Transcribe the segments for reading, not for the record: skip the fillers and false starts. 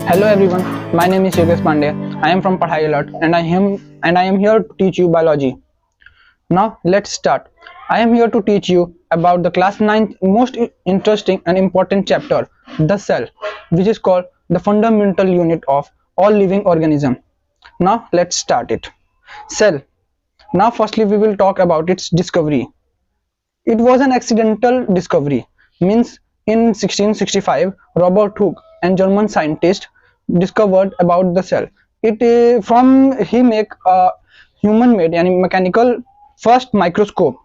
Hello everyone, my name is Yogesh Pandey. I am from Padhai Alert and I am here to teach you biology. Now let's start. I am here to teach you about the class 9th most interesting and important chapter, the cell, which is called the fundamental unit of all living organism. Now let's start it. Cell. Now firstly we will talk about its discovery. It was an accidental discovery, means in 1665 Robert Hooke and German scientist discovered about the cell. He make a human made yani mechanical first microscope.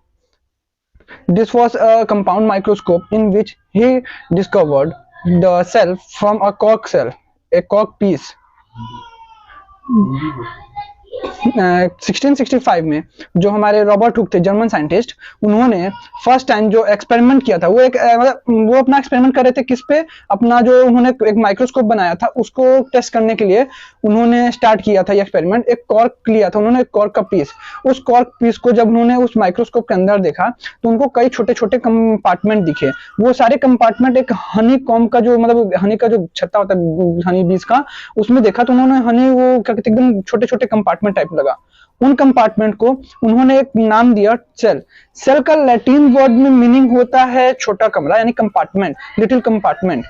This was a compound microscope in which he discovered the cell from a cork cell, a cork piece. 1665 में जो हमारे Robert Hooke थे German scientist, उन्होंने first time जो experiment किया था वो अपना एक्सपेरिमेंट कर रहे थे किस पे, अपना जो उन्होंने एक माइक्रोस्कोप बनाया था उसको टेस्ट करने के लिए उन्होंने स्टार्ट किया था ये एक्सपेरिमेंट। एक कॉर्क लिया था उन्होंने, एक कॉर्क का पीस। उस कॉर्क पीस को जब उन्होंने उस माइक्रोस्कोप के अंदर देखा तो उनको कई छोटे छोटे कंपार्टमेंट दिखे। वो सारे कंपार्टमेंट एक हनी कॉम का जो मतलब हनी का जो छत्ता होता है हनी बीज का, उसमें देखा तो उन्होंने हनी वो क्या कहते एकदम छोटे छोटे कंपार्टमेंट टाइप लगा। उन कंपार्टमेंट को उन्होंने एक नाम दिया सेल। सेल का लैटिन वर्ड में मीनिंग होता है छोटा कमरा यानी कंपार्टमेंट, लिटिल कंपार्टमेंट।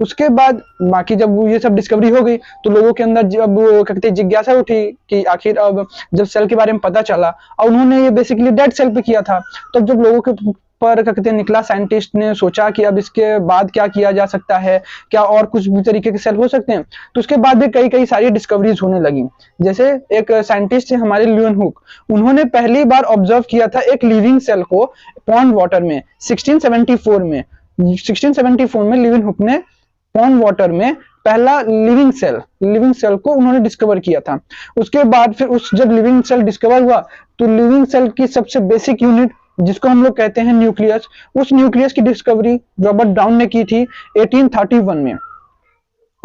उसके बाद बाकी जब ये सब डिस्कवरी हो गई तो लोगों के अंदर जब कहते जिज्ञासा उठी कि आखिर अब जब सेल के बारे में पता चला और उन्होंने ये बेसिकली डेड सेल पे किया था, तब जब लोगों के पर क्या कहते हैं निकला, साइंटिस्ट ने सोचा कि अब इसके बाद क्या किया जा सकता है, क्या और कुछ भी तरीके के सेल हो सकते हैं। तो उसके बाद भी कई सारी डिस्कवरीज होने लगी। जैसे एक साइंटिस्ट थे हमारे ल्यूएन हुक, उन्होंने पहली बार ऑब्जर्व किया था एक लिविंग सेल को पॉन्ड वाटर में 1674 में। 1674 में ल्यूएन हुक ने पॉन्ड वाटर में पहला लिविंग सेल को उन्होंने डिस्कवर किया था। उसके बाद फिर जब लिविंग सेल डिस्कवर हुआ तो लिविंग सेल की सबसे बेसिक यूनिट जिसको हम लोग कहते हैं न्यूक्लियस, उस न्यूक्लियस की डिस्कवरी रॉबर्ट ब्राउन ने की थी 1831 में।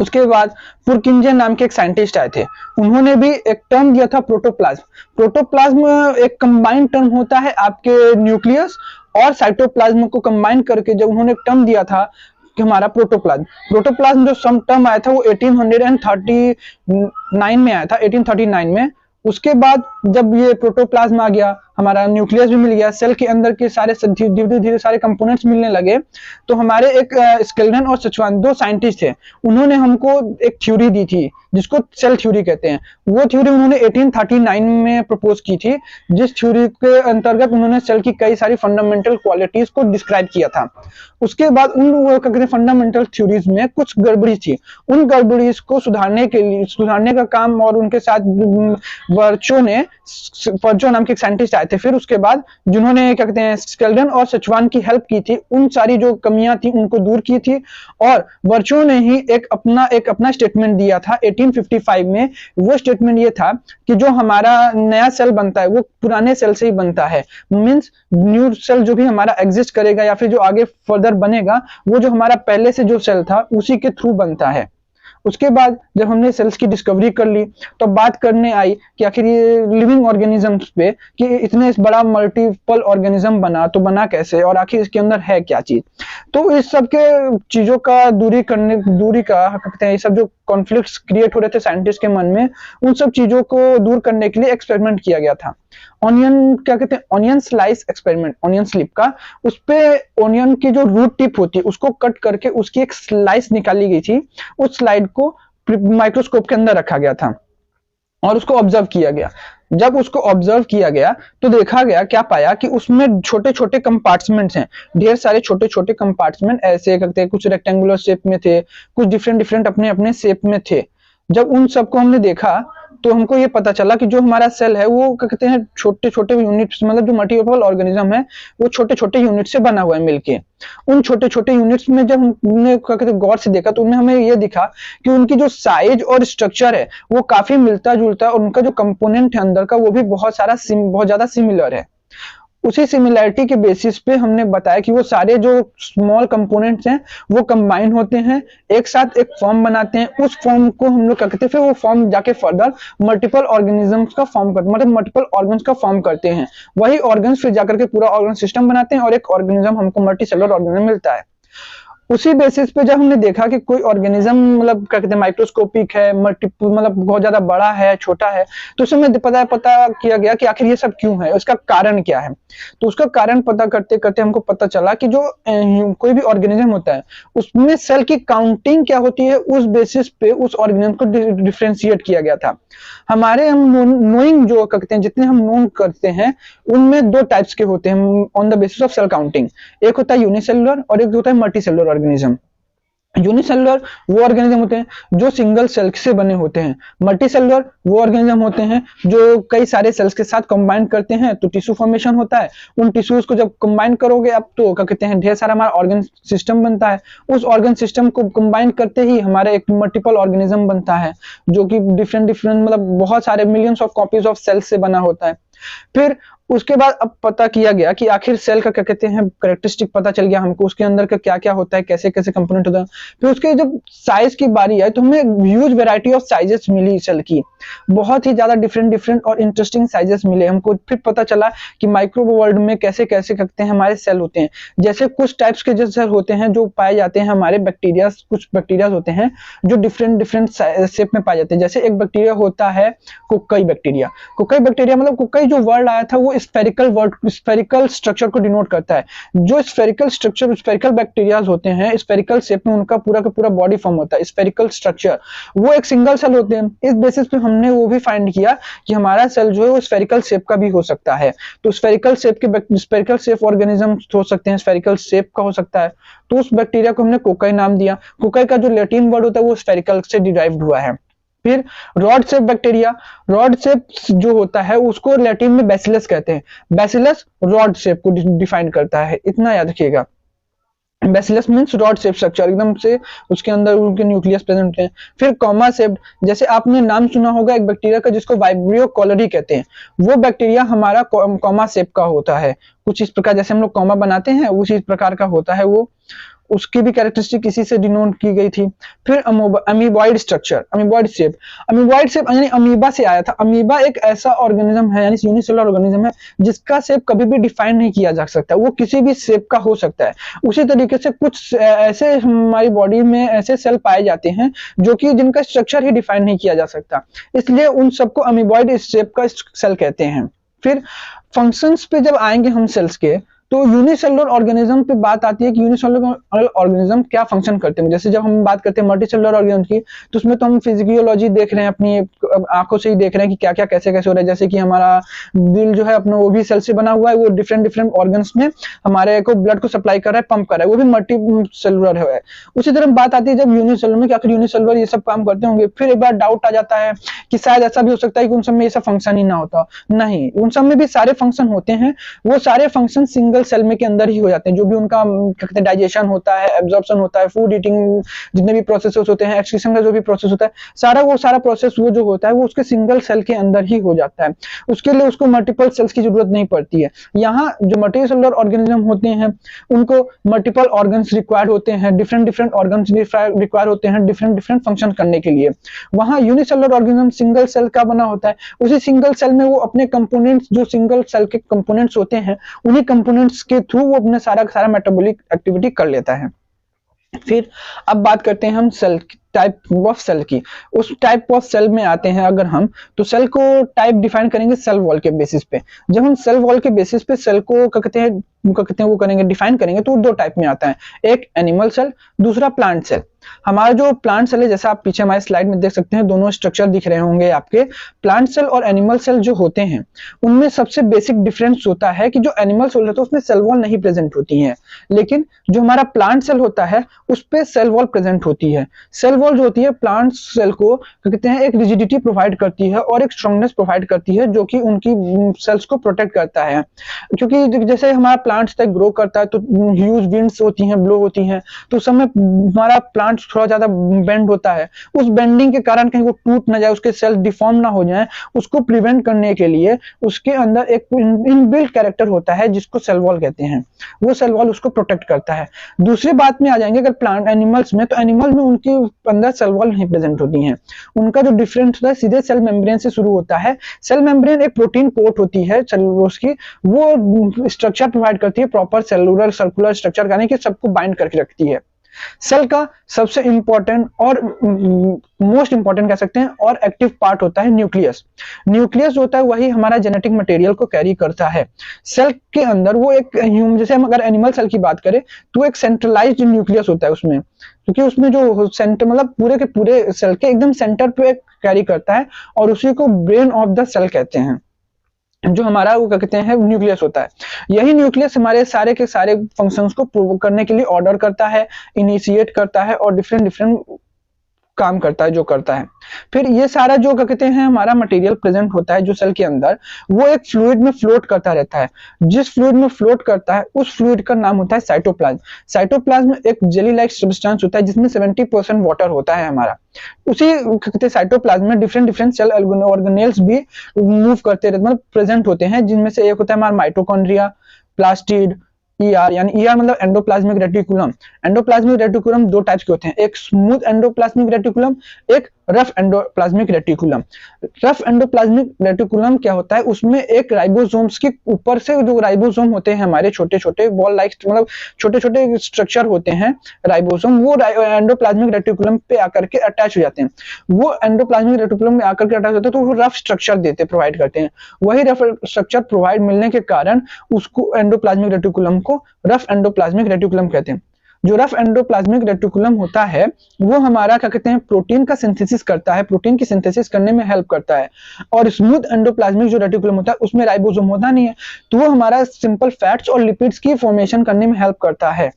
उसके बाद पुरकिंजे नाम के एक साइंटिस्ट आए थे, उन्होंने भी एक टर्म दिया था प्रोटोप्लाज्म। प्रोटोप्लाज्म एक कंबाइंड टर्म होता है आपके न्यूक्लियस और साइटोप्लाज्म को कंबाइन करके जब उन्होंने एक टर्म दिया था कि हमारा प्रोटोप्लाज्म जो सम टर्म आया था वो 1839 में आया था, 1839 में। उसके बाद जब ये प्रोटोप्लाज्म आ गया, हमारा न्यूक्लियस भी मिल गया, सेल के अंदर के सारे धीरे धीरे सारे कंपोनेंट्स मिलने लगे, तो हमारे एक स्केल्डन और सचवान दो साइंटिस्ट थे, उन्होंने हमको एक थ्योरी दी थी जिसको सेल थ्योरी कहते हैं। वो थ्योरी उन्होंने 1839 में प्रपोज की थी, जिस थ्योरी के अंतर्गत उन्होंने सेल की कई सारी फंडामेंटल क्वालिटीज को डिस्क्राइब किया था। उसके बाद उन फंडामेंटल थ्योरीज में कुछ गड़बड़ी थी, उन गड़बड़ीज को सुधारने का काम और उनके साथ वर्चो नाम के एक साइंटिस्ट आए थे फिर उसके बाद, जिन्होंने क्या कहते हैं स्केल्डन और सचवान की हेल्प की थी, उन सारी जो कमियां थी उनको दूर की थी। और वर्चो ने ही एक अपना स्टेटमेंट दिया था 1855 में। वो स्टेटमेंट ये था कि जो हमारा नया सेल बनता है वो पुराने सेल से ही बनता है, मींस न्यू सेल जो भी हमारा एग्जिस्ट करेगा या फिर जो आगे फर्दर बनेगा वो जो हमारा पहले से जो सेल था उसी के थ्रू बनता है। उसके बाद जब हमने सेल्स की डिस्कवरी कर ली तो बात करने आई कि आखिर ये लिविंग ऑर्गेनिजम्स पे कि इतने बड़ा मल्टीपल ऑर्गेनिज्म बना तो बना कैसे और आखिर इसके अंदर है क्या चीज। तो इस सब के चीजों का दूरी का कहते हैं, ये सब जो कॉन्फ्लिक्ट्स क्रिएट हो रहे थे साइंटिस्ट के मन में, उन सब चीजों को दूर करने के लिए एक्सपेरिमेंट किया गया था। Onion slice experiment, onion slip का, उस पे ऑनियन की जो रूट टिप होती है उसको कट करके उसकी एक स्लाइस निकाली गई थी। उस स्लाइड को माइक्रोस्कोप के अंदर रखा गया था और उसको ऑब्जर्व किया गया। जब उसको ऑब्जर्व किया गया तो देखा गया, क्या पाया कि उसमें छोटे छोटे कंपार्टमेंट्स हैं, ढेर सारे छोटे छोटे कंपार्टमेंट ऐसे करते हैं, कुछ रेक्टेंगुलर शेप में थे, कुछ डिफरेंट अपने अपने शेप में थे। जब उन सबको हमने देखा तो हमको ये पता चला कि जो हमारा सेल है वो क्या कहते हैं छोटे छोटे यूनिट्स, मतलब जो मल्टीपल ऑर्गेनिज्म है वो छोटे छोटे यूनिट से बना हुआ है मिलके। उन छोटे छोटे यूनिट्स में जब हमने क्या कहते हैं गौर से देखा तो उनमें हमें ये दिखा कि उनकी जो साइज और स्ट्रक्चर है वो काफी मिलता जुलता है और उनका जो कंपोनेंट है अंदर का वो भी बहुत ज्यादा सिमिलर है। उसी सिमिलैरिटी के बेसिस पे हमने बताया कि वो सारे जो स्मॉल कंपोनेंट्स हैं वो कंबाइन होते हैं, एक साथ एक फॉर्म बनाते हैं। उस फॉर्म को हम लोग क्या कहते हैं, फिर वो फॉर्म जाके फर्दर मल्टीपल ऑर्गेनिजम्स का फॉर्म करते हैं, मतलब मल्टीपल ऑर्गन्स का फॉर्म करते हैं। वही ऑर्गन्स फिर जाकर के पूरा ऑर्गन सिस्टम बनाते हैं और एक ऑर्गेनिज्म हमको मल्टी सेलुलर ऑर्गेनिज्म मिलता है। उसी बेसिस पे जब हमने देखा कि कोई ऑर्गेनिज्म मतलब क्या कहते हैं माइक्रोस्कोपिक है, मल्टीपल मतलब बहुत ज्यादा बड़ा है, छोटा है, तो उसमें पता किया गया कि आखिर ये सब क्यों है, उसका कारण क्या है। तो उसका कारण पता करते करते हमको पता चला कि जो कोई भी ऑर्गेनिज्म होता है उसमें सेल की काउंटिंग क्या होती है, उस बेसिस पे उस ऑर्गेनिज्म को डिफ्रेंशिएट किया गया था। हमारे हम नोइंग जो कहते हैं, जितने हम नोन करते हैं उनमें दो टाइप्स के होते हैं on the basis of cell counting. एक होता है यूनिसेलुलर और एक होता है मल्टीसेलुलर ऑर्गेनिज्म। यूनिसेलुलर वो ऑर्गेनिज्म होते हैं जो सिंगल सेल से बने होते हैं। मल्टीसेलुलर वो ऑर्गेनिज्म होते हैं जो कई सारे सेल्स के साथ कंबाइन करते हैं, तो टिश्यू फॉर्मेशन होता है। उन टिश्यूज को जब कंबाइन करोगे आप तो क्या कहते हैं ढेर सारा हमारा ऑर्गन सिस्टम बनता है। उस ऑर्गन सिस्टम को कंबाइन करते ही हमारे एक मल्टीपल ऑर्गेनिज्म बनता है जो कि डिफरेंट डिफरेंट मतलब बहुत सारे millions of copies of cells से बना होता है। फिर उसके बाद अब पता किया गया कि आखिर सेल का क्या कहते हैं कैरेक्टरिस्टिक पता चल गया हमको, उसके अंदर का क्या क्या होता है, कैसे कैसे कंपोनेंट होता है। फिर उसके जब साइज की बारी आई तो हमें ह्यूज वैरायटी ऑफ साइजेस मिली सेल की, बहुत ही ज्यादा डिफरेंट डिफरेंट और इंटरेस्टिंग साइजेस मिले हमको। फिर पता चला कि माइक्रो वर्ल्ड में कैसे कैसे करते हैं हमारे सेल होते हैं। जैसे कुछ टाइप्स के जो सेल होते हैं जो पाए जाते हैं हमारे बैक्टीरिया, कुछ बैक्टीरिया होते हैं जो डिफरेंट डिफरेंट शेप में पाए जाते हैं। जैसे एक बैक्टीरिया होता है कोकाई बैक्टीरिया। कोकाई बैक्टीरिया मतलब कोकाई जो वर्ड आया था वो स्फेरिकल स्ट्रक्चर को डिनोट करता है। जो स्फेरिकल स्ट्रक्चर स्फेरिकल बैक्टीरियाज होते हैं स्फेरिकल शेप में उनका पूरा का पूरा बॉडी फॉर्म होता है स्फेरिकल स्ट्रक्चर, वो एक सिंगल सेल होते हैं। इस बेसिस पे हमने वो भी फाइंड किया कि हमारा सेल जो है वो स्फेरिकल शेप का भी हो सकता है। तो स्फेरिकल शेप ऑर्गेनिज्म हो सकते हैं, स्फेरिकल शेप का हो सकता है। तो उस बैक्टीरिया को हमने कोकाई नाम दिया। कोकाई का जो लैटिन वर्ड होता है वो स्फेरिकल से डिराइव्ड हुआ है। फिर rod shape bacteria, rod shape जो होता है उसको लैटिन में बैसिलस कहते हैं। बैसिलस रॉड शेप को डिफाइन करता है, इतना याद रखिएगा। Bacillus means rod shape structure, एकदम से उसके अंदर उनके न्यूक्लियस प्रेजेंट होते हैं। फिर कॉमा शेप्ड, जैसे आपने नाम सुना होगा एक बैक्टीरिया का जिसको वाइब्रियो कॉलरी कहते हैं, वो बैक्टीरिया हमारा कॉमा शेप का होता है। कुछ इस प्रकार जैसे हम लोग कॉमा बनाते हैं उसी प्रकार का होता है वो, उसकी भी कैरेक्टरिस्टिक इसी से डिनोट की गई थी। फिर अमीबॉइड स्ट्रक्चर, अमीबॉइड शेप यानी अमीबा से आया था। अमीबा एक ऐसा ऑर्गेनिज्म है यानी यूनिसेलुलर ऑर्गेनिज्म है जिसका शेप कभी भी डिफाइन नहीं किया जा सकता, वो किसी भी शेप का हो सकता है। उसी तरीके से कुछ ऐसे हमारी बॉडी में ऐसे सेल पाए जाते हैं जो कि जिनका स्ट्रक्चर ही डिफाइन नहीं किया जा सकता, इसलिए उन सबको अमीबॉइड शेप का सेल कहते हैं। फिर फंक्शंस पे जब आएंगे हम सेल्स के, तो यूनिसेलुलर ऑर्गेनिज्म पे बात आती है कि यूनिसेलुलर ऑर्गेनिज्म क्या फंक्शन करते हैं। जैसे जब हम बात करते हैं मल्टीसेलुलर ऑर्गेनिज्म की, तो उसमें तो हम फिजियोलॉजी देख रहे हैं, अपनी आंखों से ही देख रहे हैं कि क्या क्या कैसे कैसे हो रहा है। जैसे कि हमारा दिल जो है अपना वो भी सेल से बना हुआ है, वो डिफरेंट डिफरेंट ऑर्गन्स में हमारे को ब्लड को सप्लाई कर रहा है, पंप कर रहा है, वो भी मल्टी सेलुलर है। उसी तरह बात आती है जब यूनिसेलुलर में कि आखिर यूनिसेलुलर ये सब काम करते होंगे। फिर एक बार डाउट आ जाता है कि शायद ऐसा भी हो सकता है कि उन सब में ये सब फंक्शन ही ना होता। नहीं, उन सब में भी सारे फंक्शन होते हैं, वो सारे फंक्शन सिंगल सेल में के अंदर ही हो जाते हैं। जो भी उनका कहते हैं डाइजेशन होता है, एब्जॉर्प्शन होता है, फूड ईटिंग जितने भी प्रोसेसेस होते हैं, एक्सक्रीशन का जो भी प्रोसेस होता है, सारा प्रोसेस वो जो होता है वो उसके सिंगल सेल के अंदर ही हो जाता है। उसके लिए उसको मल्टीपल सेल्स की जरूरत नहीं पड़ती है। यहाँ जो मल्टीसेलुलर ऑर्गेनिज्म होते हैं उनको मल्टीपल ऑर्गन्स रिक्वायर्ड होते हैं, डिफरेंट डिफरेंट ऑर्गन्स रिक्वायर होते हैं डिफरेंट डिफरेंट फंक्शन करने के लिए। वहाँ यूनिसेलुलर ऑर्गेनिज्म सिंगल सेल का बना होता है। उसी सिंगल सेल में वो अपने कंपोनेंट्स, जो सिंगल सेल के कंपोनेंट्स होते हैं, उन्हीं कंपोनेंट्स के थ्रू वो अपने सारा मेटाबॉलिक एक्टिविटी कर लेता है। फिर अब बात करते हैं हम सेल टाइप ऑफ सेल की। उस टाइप ऑफ सेल में आते हैं अगर हम, तो सेल को टाइप डिफाइन करेंगे सेल वॉल के बेसिस पे। जब हम सेल वॉल के बेसिस पे सेल को कहते हैं वो करेंगे डिफाइन करेंगे, तो दो टाइप में आता है, एक एनिमल सेल, दूसरा प्लांट सेल। हमारा जो प्लांट सेल है, जैसा आप पीछे हमारे स्लाइड में देख सकते हैं, दोनों स्ट्रक्चर दिख रहे होंगे आपके। प्लांट सेल और एनिमल सेल जो होते हैं उनमें सबसे बेसिक डिफरेंस होता है कि जो एनिमल सेल होता है उसमें सेल वॉल नहीं प्रेजेंट होती है, लेकिन जो हमारा प्लांट सेल होता है उस पे सेल वॉल प्रेजेंट होती है। सेल वॉल जो होती है प्लांट सेल को कहते हैं एक रिजिडिटी प्रोवाइड करती है और एक स्ट्रांगनेस प्रोवाइड करती है, जो कि उनकी सेल्स को प्रोटेक्ट करता है। क्योंकि जैसे हमारा प्लांट तक ग्रो करता है तो ह्यूज विंड्स होती हैं, ब्लो होती हैं, तो उस समय हमारा प्लांट थोड़ा ज्यादा बेंड होता है। उस बेंडिंग के कारण कहीं वो टूट ना जाए, उसके सेल डिफॉर्म ना हो जाए, उसको प्रिवेंट करने के लिए उसके अंदर एक इनबिल्ट कैरेक्टर होता है जिसको सेल वॉल कहते हैं। वो सेल वॉल उसको प्रोटेक्ट करता है। दूसरी बात में आ जाएंगे अगर प्लांट एनिमल्स में, तो एनिमल में उनके अंदर सेल वॉल नहीं प्रेजेंट होती हैं। उनका जो डिफरेंस होता है सीधे सेल मेम्ब्रेन से शुरू होता है। सेल मेम्ब्रेन एक प्रोटीन कोट होती है सेलुलोज की, वो स्ट्रक्चर प्रोवाइड करती है प्रॉपर सेलुलर सर्कुलर स्ट्रक्चर, यानी कि सबको बाइंड करके रखती है। सेल का सबसे इंपॉर्टेंट और मोस्ट इंपॉर्टेंट कह सकते हैं और एक्टिव पार्ट होता है न्यूक्लियस। न्यूक्लियस जो होता है वही हमारा जेनेटिक मटेरियल को कैरी करता है। सेल के अंदर वो एक जैसे हम अगर एनिमल सेल की बात करें तो एक सेंट्रलाइज्ड न्यूक्लियस होता है उसमें, क्योंकि उसमें जो सेंटर मतलब पूरे के पूरे सेल के एकदम सेंटर पे कैरी करता है और उसी को ब्रेन ऑफ द सेल कहते हैं। जो हमारा वो क्या कहते हैं न्यूक्लियस होता है। यही न्यूक्लियस हमारे सारे के सारे फंक्शंस को करने के लिए ऑर्डर करता है, इनिशिएट करता है और डिफरेंट डिफरेंट काम करता है जो करता है। फिर ये सारा जो क्या कहते हैं हमारा मटेरियल प्रेजेंट होता है जो सेल के अंदर, वो एक फ्लूइड में फ्लोट करता रहता है। जिस फ्लूइड में फ्लोट करता है उस फ्लूइड का नाम होता है साइटोप्लाज्म। साइटोप्लाज्म एक जेली लाइक सब्सटेंस होता है जिसमें 70% वाटर होता है हमारा। उसी कहते हैं साइटोप्लाज्म में डिफरेंट डिफरेंट सेल ऑर्गेनेल्स भी मूव करते रहते मतलब प्रेजेंट होते हैं, जिनमें से एक होता है हमारा माइटोकॉन्ड्रिया, प्लास्टिड, ईआर यानी ईआर मतलब एंडोप्लाज्मिक रेटिकुलम। एंडोप्लाज्मिक रेटिकुलम दो टाइप्स के होते हैं, एक स्मूथ एंडोप्लाज्मिक रेटिकुलम, एक rough endoplasmic reticulum. Rough endoplasmic reticulum क्या होता है, उसमें एक राइबोसोम्स के ऊपर से जो राइबोसोम होते हैं हमारे छोटे छोटे बॉल लाइक मतलब छोटे छोटे स्ट्रक्चर होते हैं राइबोसोम, वो एंडोप्लाज्मिक रेटिकुलम पे आकर के अटैच हो जाते हैं। वो एंडोप्लाज्मिक रेटिकुलम में आकर के अटैच होते हैं तो वो रफ स्ट्रक्चर देते प्रोवाइड करते हैं। वही रफ स्ट्रक्चर प्रोवाइड मिलने के कारण उसको एंडोप्लाज्मिक रेटिकुलम को रफ एंडोप्लाज्मिक रेटिकुलम कहते हैं। जो रफ एंडोप्लाज्मिक रेटिकुलम होता है वो हमारा क्या कहते हैं प्रोटीन का सिंथेसिस करता है, प्रोटीन की सिंथेसिस करने में हेल्प करता है। और स्मूथ एंडोप्लाज्मिक जो रेटिकुलम होता है उसमें राइबोसोम होता नहीं है, तो वो हमारा सिंपल फैट्स और लिपिड्स की फॉर्मेशन करने में हेल्प करता है।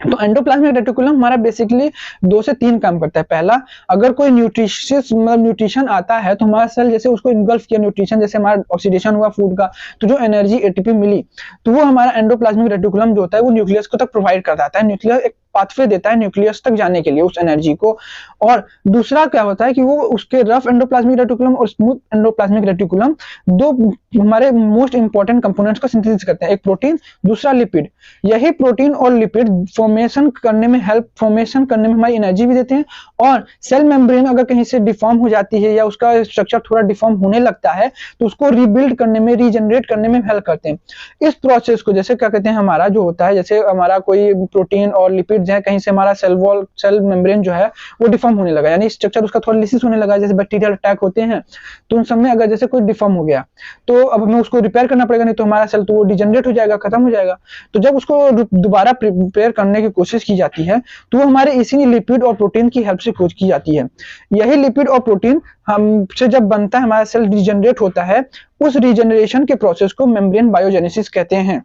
तो एंडोप्लाज्मिक रेटिकुलम हमारा बेसिकली 2 से 3 काम करता है। पहला, अगर कोई न्यूट्रिशियस मतलब न्यूट्रिशन आता है तो हमारा सेल जैसे उसको इनगल्फ किया न्यूट्रिशन, जैसे हमारा ऑक्सीडेशन हुआ फूड का तो जो एनर्जी एटीपी मिली, तो वो हमारा एंडोप्लाज्मिक रेटिकुलम जो होता है वो न्यूक्लियस को तक प्रोवाइड करता है। न्यूक्लियस एक पाथवे देता है न्यूक्लियस तक जाने के लिए उस एनर्जी को। और दूसरा क्या होता है कि वो उसके रफ एंडोप्लाज्मिक रेटिकुलम और स्मूथ एंडोप्लाज्मिक रेटिकुलम दो हमारे मोस्ट इंपॉर्टेंट कंपोनेंट्स को सिंथेसिस करते हैं, एक प्रोटीन दूसरा लिपिड। यही प्रोटीन और लिपिड फॉर्मेशन करने में हमारी एनर्जी भी देते हैं। और सेल मेम्ब्रेन अगर कहीं से डिफॉर्म हो जाती है या उसका स्ट्रक्चर थोड़ा डिफॉर्म होने लगता है तो उसको रीबिल्ड करने में, रीजनरेट करने में हेल्प करते हैं। इस प्रोसेस को जैसे क्या कहते हैं हमारा जो होता है, जैसे हमारा कोई प्रोटीन और लिपिड जो है कहीं से हमारा सेल वॉल सेल मेम्ब्रेन जो है वो डिफॉर्म होने लगा, यानी स्ट्रक्चर उसका थोड़ा लिसिस होने लगा, जैसे बैक्टीरियल अटैक होते हैं तो उन सब में अगर जैसे कोई डिफॉर्म हो गया तो अब हमें उसको रिपेयर करना पड़ेगा, नहीं तो हमारा सेल तो वो डिजनरेट हो जाएगा, खत्म हो जाएगा। तो जब उसको दोबारा रिपेयर करने की कोशिश की जाती है तो वो हमारे इसी लिपिड और प्रोटीन की हेल्प से खोज की जाती है। यही लिपिड और प्रोटीन हमसे जब बनता है, हमारा सेल रिजनरेट होता है, उस रिजनरेशन के प्रोसेस को मेम्ब्रेन बायोजेनेसिस कहते हैं।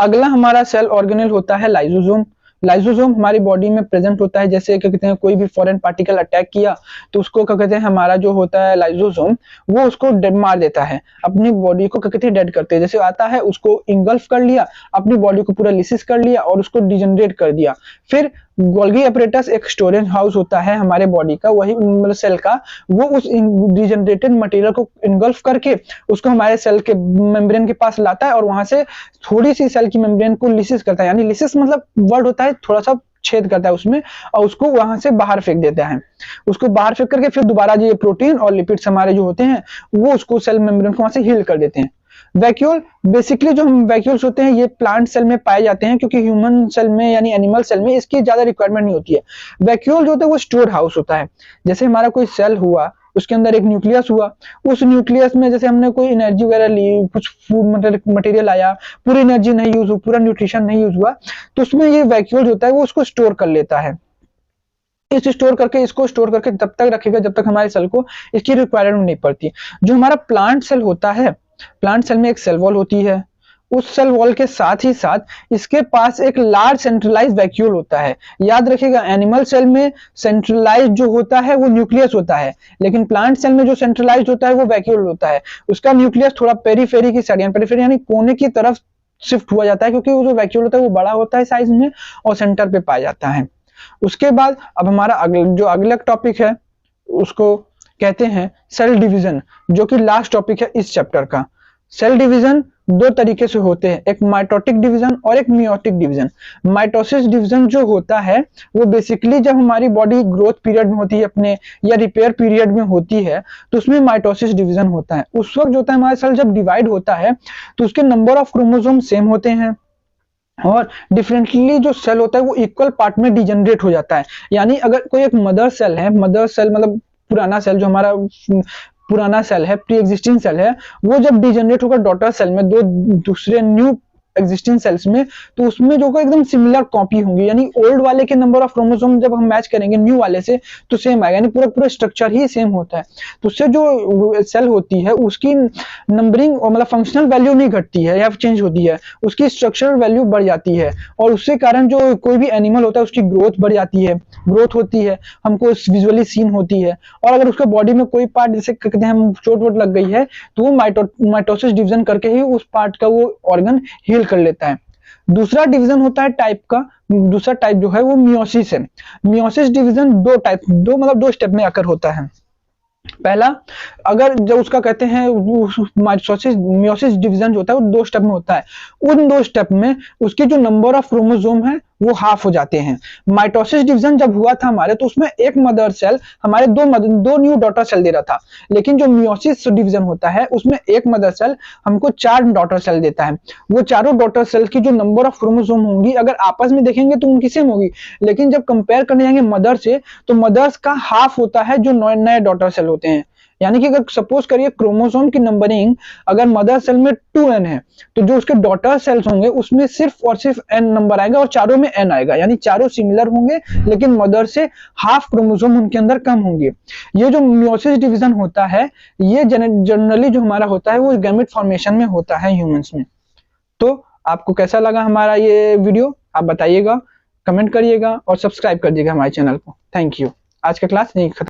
अगला हमारा सेल ऑर्गेनेल होता है लाइसोसोम। लाइसोसोम हमारी बॉडी में प्रेजेंट होता है, जैसे क्या कहते हैं कोई भी फॉरेन पार्टिकल अटैक किया तो उसको क्या कहते हैं हमारा जो होता है लाइसोसोम वो उसको मार देता है, अपनी बॉडी को क्या कहते हैं डेड करते हैं। जैसे आता है उसको इंगल्फ कर लिया, अपनी बॉडी को पूरा लिसिस कर लिया और उसको डिजनरेट कर दिया। फिर गोल्गी अपरेटस एक स्टोरेज हाउस होता है हमारे बॉडी का, वही मतलब सेल का, वो उस डिजनरेटेड मटेरियल को इनगल्फ करके उसको हमारे सेल के मेम्ब्रेन के पास लाता है और वहां से थोड़ी सी सेल की मेम्ब्रेन को लिसिस करता है, यानी लिसिस मतलब वर्ड होता है थोड़ा सा छेद करता है उसमें और उसको वहां से बाहर फेंक देता है। उसको बाहर फेंक करके फिर दोबारा ये प्रोटीन और लिपिड्स हमारे जो होते हैं वो उसको सेल मेम्ब्रेन को वहां से हील कर देते हैं। वैक्यूल, बेसिकली जो हम वैक्यूल्स होते हैं ये प्लांट सेल में पाए जाते हैं, क्योंकि ह्यूमन सेल में यानी एनिमल सेल में इसकी ज्यादा रिक्वायरमेंट नहीं होती है। वैक्यूल जो होता है वो स्टोर हाउस होता है। जैसे हमारा कोई सेल हुआ, उसके अंदर एक न्यूक्लियस हुआ, उस न्यूक्लियस में जैसे हमने कोई एनर्जी वगैरह ली, कुछ फूड मटेरियल आया, पूरी एनर्जी नहीं यूज हुई, पूरा न्यूट्रिशन नहीं यूज हुआ, तो उसमें ये वैक्यूल होता है वो उसको स्टोर कर लेता है। इसको स्टोर करके तब तक रखेगा जब तक हमारे सेल को इसकी रिक्वायरमेंट नहीं पड़ती। जो हमारा प्लांट सेल होता है, प्लांट सेल में एक सेल वॉल होती है, उस सेल वॉल के साथ ही साथ इसके पास एक लार्ज सेंट्रलाइज्ड वैक्यूल होता है। याद रखिएगा एनिमल सेल में सेंट्रलाइज्ड जो होता है वो न्यूक्लियस होता है, लेकिन प्लांट सेल में जो सेंट्रलाइज्ड होता है वो वैक्यूल होता है। उसका न्यूक्लियस थोड़ा पेरीफेरी की साइड, पेरीफेरी यानी कोने की तरफ शिफ्ट हुआ जाता है, क्योंकि वो जो वैक्यूल होता है वो बड़ा होता है साइज में और सेंटर पे पाया जाता है। उसके बाद अब हमारा अगला टॉपिक है उसको कहते हैं सेल डिवीजन, जो कि लास्ट टॉपिक है इस चैप्टर का। सेल डिवीजन दो तरीके से होते हैं, एक माइटोटिक डिवीजन और एक मियोटिक डिवीजन। माइटोसिस डिवीजन जो होता है वो बेसिकली जब हमारी बॉडी ग्रोथ पीरियड में होती है अपने या रिपेयर पीरियड में होती है तो उसमें माइटोसिस डिवीजन होता है। उस वक्त जो होता है हमारा सेल जब डिवाइड होता है तो उसके नंबर ऑफ क्रोमोसोम सेम होते हैं, और डिफरेंटली जो सेल होता है वो इक्वल पार्ट में डिजेनरेट हो जाता है। यानी अगर कोई एक मदर सेल है, मदर सेल मतलब पुराना सेल, जो हमारा पुराना सेल है, प्री एग्जिस्टिंग सेल है, वो जब डिजेनरेट होकर डॉटर सेल में, दो दूसरे न्यू एग्जिस्टिंग सेल्स में, तो उसमें जो एकदम सिमिलर कॉपी होंगी, यानी ओल्ड वाले के नंबर ऑफ क्रोमोसोम जब हम मैच करेंगे न्यू वाले से तो सेम आएगा, यानी पूरा पूरा स्ट्रक्चर ही सेम होता है। तो उससे जो सेल होती है उसकी नंबरिंग और मतलब फंक्शनल वैल्यू नहीं घटती है या चेंज होती है, उसकी स्ट्रक्चरल वैल्यू बढ़ जाती है, और उससे कारण जो कोई भी एनिमल होता है उसकी ग्रोथ बढ़ जाती है, ग्रोथ होती है, हमको विजुअली सीन होती है। और अगर उसके बॉडी में कोई पार्ट जैसे कहते हैं हम चोट वोट लग गई है, तो वो माइटोसिस डिवीजन करके ही उस पार्ट का वो ऑर्गन हील कर लेता है। दूसरा डिवीजन होता है टाइप का, दूसरा टाइप जो है वो मियोसिस है। मियोसिस डिवीजन दो स्टेप में आकर होता है। पहला, अगर जो उसका कहते हैं मियोसिस डिवीजन जो होता है वो 2 स्टेप में होता है। उन 2 स्टेप में उसके जो नंबर ऑफ क्रोमोसोम है वो हाफ हो जाते हैं। माइटोसिस डिवीजन जब हुआ था हमारे, तो उसमें एक मदर सेल हमारे दो न्यू डॉटर सेल दे रहा था, लेकिन जो मियोसिस डिवीजन होता है उसमें एक मदर सेल हमको 4 डॉटर सेल देता है। वो चारों डॉटर सेल की जो नंबर ऑफ क्रोमोसोम होंगी अगर आपस में देखेंगे तो उनकी सेम होगी, लेकिन जब कंपेयर करने जाएंगे मदर से तो मदर्स का हाफ होता है जो नए डॉटर सेल होते हैं। यानी कि अगर सपोज करिए क्रोमोसोम की नंबरिंग अगर मदर सेल में 2n है, तो जो उसके डॉटर सेल्स होंगे उसमें सिर्फ और सिर्फ n नंबर आएगा और चारों में n आएगा, यानी चारों सिमिलर होंगे लेकिन मदर से हाफ क्रोमोसोम उनके अंदर कम होंगे। ये जो मियोसिस डिवीजन होता है ये जनरली जो हमारा होता है वो गैमेट फॉर्मेशन में होता है ह्यूमंस में। तो आपको कैसा लगा हमारा ये वीडियो आप बताइएगा, कमेंट करिएगा और सब्सक्राइब कर दीजिएगा हमारे चैनल को। Thank you. आज का क्लास यहीं खत्म।